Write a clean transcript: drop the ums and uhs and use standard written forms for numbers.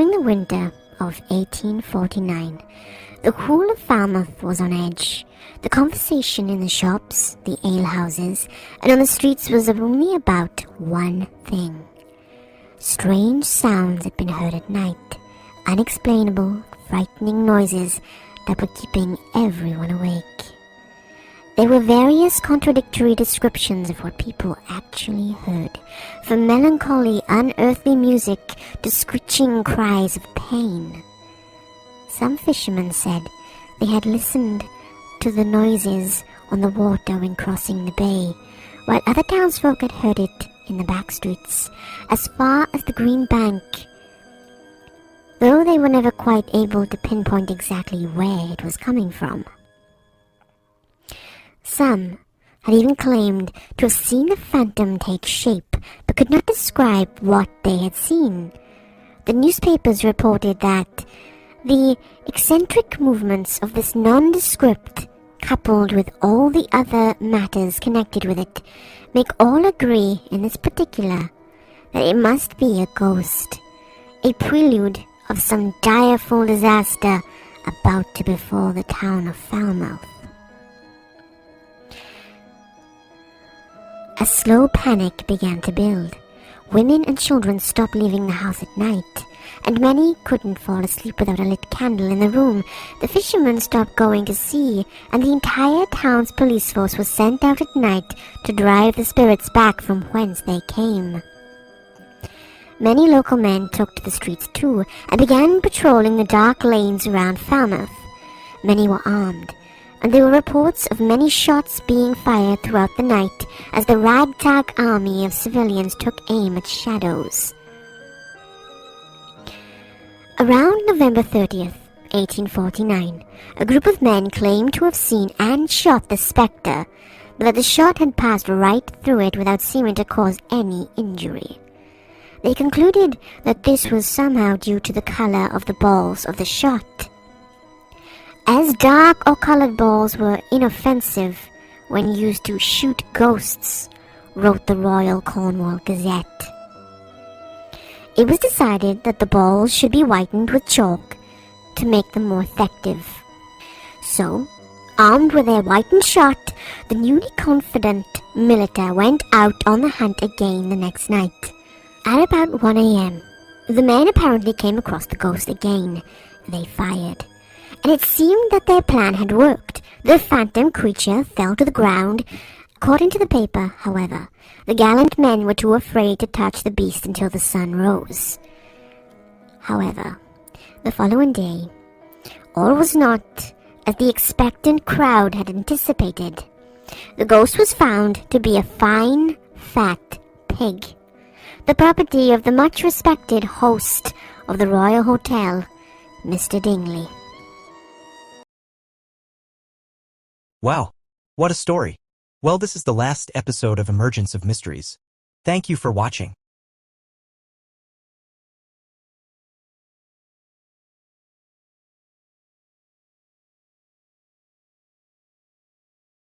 During the winter of 1849, the whole of Falmouth was on edge. The conversation in the shops, the alehouses, and on the streets was only about one thing. Strange sounds had been heard at night, unexplainable, frightening noises that were keeping everyone awake. There were various contradictory descriptions of what people actually heard, from melancholy, unearthly music to screeching cries of pain. Some fishermen said they had listened to the noises on the water when crossing the bay, while other townsfolk had heard it in the back streets, as far as the Green Bank, though they were never quite able to pinpoint exactly where it was coming from. Some had even claimed to have seen the phantom take shape, but could not describe what they had seen. The newspapers reported that the eccentric movements of this nondescript, coupled with all the other matters connected with it, make all agree in this particular that it must be a ghost, a prelude of some direful disaster about to befall the town of Falmouth. A slow panic began to build. Women and children stopped leaving the house at night, and many couldn't fall asleep without a lit candle in the room. The fishermen stopped going to sea, and the entire town's police force was sent out at night to drive the spirits back from whence they came. Many local men took to the streets too, and began patrolling the dark lanes around Falmouth. Many were armed, and there were reports of many shots being fired throughout the night as the ragtag army of civilians took aim at shadows. Around November 30th, 1849, a group of men claimed to have seen and shot the spectre, but that the shot had passed right through it without seeming to cause any injury. They concluded that this was somehow due to the color of the balls of the shot, as dark or colored balls were inoffensive when used to shoot ghosts, wrote the Royal Cornwall Gazette. It was decided that the balls should be whitened with chalk to make them more effective. So, armed with their whitened shot, the newly confident militer went out on the hunt again the next night. At about 1 a.m., the men apparently came across the ghost again. They fired, and it seemed that their plan had worked. The phantom creature fell to the ground. According to the paper, however, the gallant men were too afraid to touch the beast until the sun rose. However, the following day, all was not as the expectant crowd had anticipated. The ghost was found to be a fine, fat pig, the property of the much-respected host of the Royal Hotel, Mr. Dingley. Wow, what a story. Well, this is the last episode of Emergence of Mysteries. Thank you for watching.